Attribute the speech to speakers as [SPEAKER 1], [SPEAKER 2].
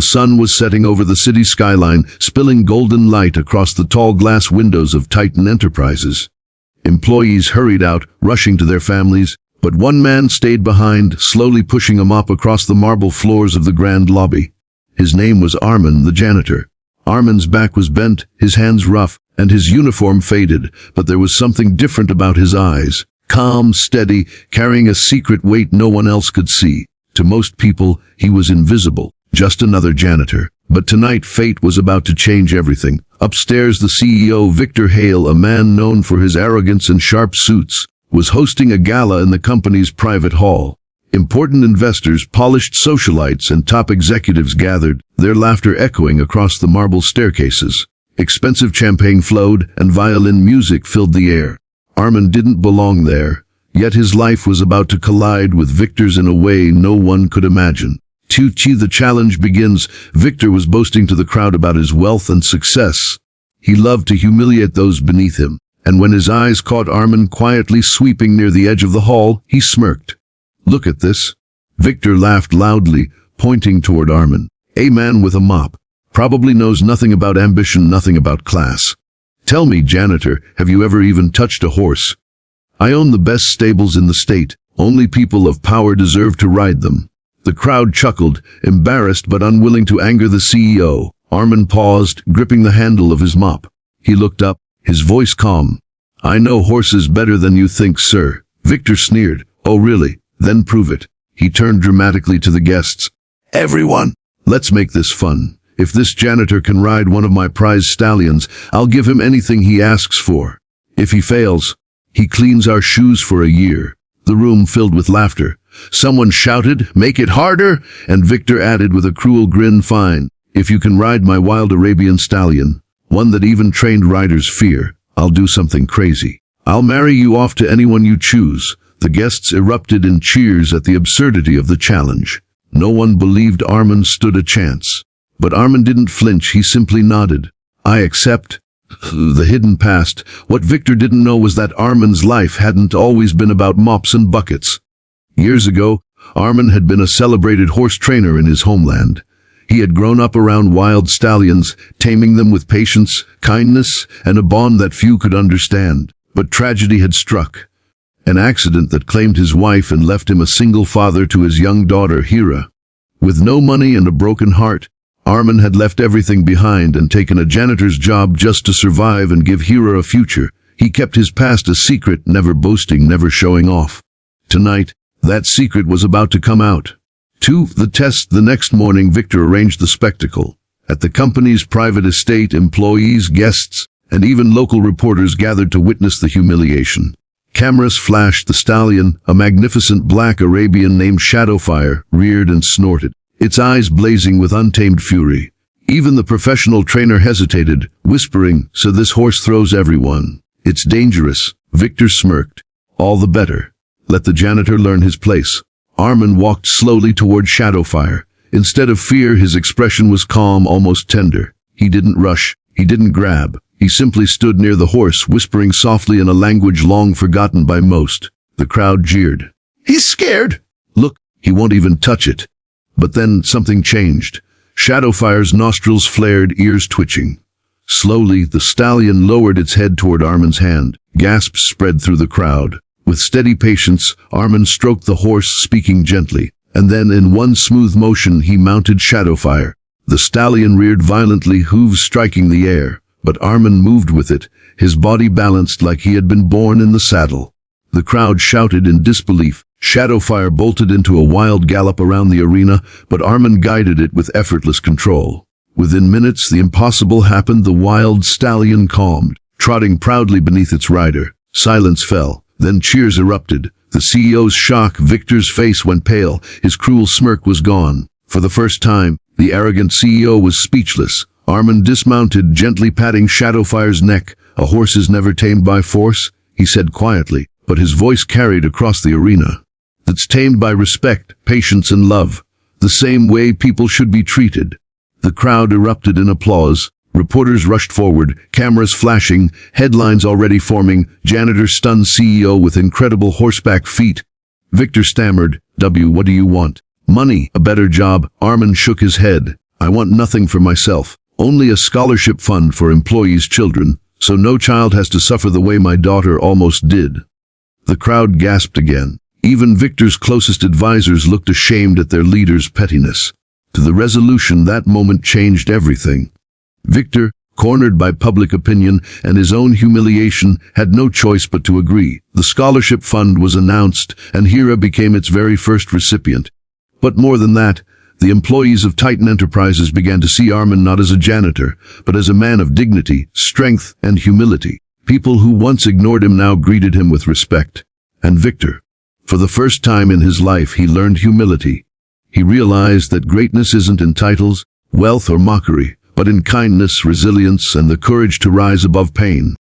[SPEAKER 1] sun was setting over the city skyline, spilling golden light across the tall glass windows of Titan Enterprises. Employees hurried out, rushing to their families, but one man stayed behind, slowly pushing a mop across the marble floors of the grand lobby. His name was Armin, the janitor. Armin's back was bent, his hands rough, and his uniform faded, but there was something different about his eyes. Calm, steady, carrying a secret weight no one else could see. To most people, he was invisible, just another janitor. But tonight fate was about to change everything. Upstairs, the CEO, Victor Hale, a man known for his arrogance and sharp suits, was hosting a gala in the company's private hall. Important investors, polished socialites, and top executives gathered, their laughter echoing across the marble staircases. Expensive champagne flowed, and violin music filled the air. Armin didn't belong there, yet his life was about to collide with Victor's in a way no one could imagine. Tucci, the challenge begins. Victor was boasting to the crowd about his wealth and success. He loved to humiliate those beneath him, and when his eyes caught Armin quietly sweeping near the edge of the hall, he smirked. "Look at this." Victor laughed loudly, pointing toward Armin. "A man with a mop. Probably knows nothing about ambition, nothing about class. Tell me, janitor, have you ever even touched a horse? I own the best stables in the state. Only people of power deserve to ride them." The crowd chuckled, embarrassed but unwilling to anger the CEO. Armin paused, gripping the handle of his mop. He looked up, his voice calm. "I know horses better than you think, sir." Victor sneered. "Oh, really? Then prove it." He turned dramatically to the guests. "Everyone, let's make this fun. If this janitor can ride one of my prize stallions, I'll give him anything he asks for. If he fails, he cleans our shoes for a year." The room filled with laughter. Someone shouted, "Make it harder!" And Victor added with a cruel grin, "Fine. If you can ride my wild Arabian stallion, one that even trained riders fear, I'll do something crazy. I'll marry you off to anyone you choose." The guests erupted in cheers at the absurdity of the challenge. No one believed Armin stood a chance. But Armin didn't flinch, he simply nodded. "I accept." The hidden past. What Victor didn't know was that Armin's life hadn't always been about mops and buckets. Years ago, Armin had been a celebrated horse trainer in his homeland. He had grown up around wild stallions, taming them with patience, kindness, and a bond that few could understand. But tragedy had struck. An accident that claimed his wife and left him a single father to his young daughter, Hira. With no money and a broken heart, Armin had left everything behind and taken a janitor's job just to survive and give Hira a future. He kept his past a secret, never boasting, never showing off. Tonight, that secret was about to come out. To the test the next morning, Victor arranged the spectacle. At the company's private estate, employees, guests, and even local reporters gathered to witness the humiliation. Cameras flashed. The stallion, a magnificent black Arabian named Shadowfire, reared and snorted, its eyes blazing with untamed fury. Even the professional trainer hesitated, whispering, "So this horse throws everyone. It's dangerous." Victor smirked. "All the better. Let the janitor learn his place." Armin walked slowly toward Shadowfire. Instead of fear, his expression was calm, almost tender. He didn't rush. He didn't grab. He simply stood near the horse, whispering softly in a language long forgotten by most. The crowd jeered. "He's scared. Look, he won't even touch it." But then something changed. Shadowfire's nostrils flared, ears twitching. Slowly, the stallion lowered its head toward Armin's hand. Gasps spread through the crowd. With steady patience, Armin stroked the horse, speaking gently, and then in one smooth motion he mounted Shadowfire. The stallion reared violently, hooves striking the air, but Armin moved with it, his body balanced like he had been born in the saddle. The crowd shouted in disbelief. Shadowfire bolted into a wild gallop around the arena, but Armin guided it with effortless control. Within minutes, the impossible happened. The wild stallion calmed, trotting proudly beneath its rider. Silence fell. Then cheers erupted. The CEO's shock. Victor's face went pale. His cruel smirk was gone. For the first time, the arrogant CEO was speechless. Armin dismounted, gently patting Shadowfire's neck. "A horse is never tamed by force," he said quietly, but his voice carried across the arena. "It's tamed by respect, patience, and love. The same way people should be treated." The crowd erupted in applause. Reporters rushed forward, cameras flashing, headlines already forming. Janitor stunned CEO with incredible horseback feat. Victor stammered, "What do you want?" "Money, a better job." Armin shook his head. I want nothing for myself, only a scholarship fund for employees' children, so no child has to suffer the way my daughter almost did." The crowd gasped again. Even Victor's closest advisors looked ashamed at their leader's pettiness. To the resolution, that moment changed everything. Victor, cornered by public opinion and his own humiliation, had no choice but to agree. The scholarship fund was announced, and Hira became its very first recipient. But more than that, the employees of Titan Enterprises began to see Armin not as a janitor, but as a man of dignity, strength, and humility. People who once ignored him now greeted him with respect. And Victor, for the first time in his life, he learned humility. He realized that greatness isn't in titles, wealth, or mockery, but in kindness, resilience, and the courage to rise above pain.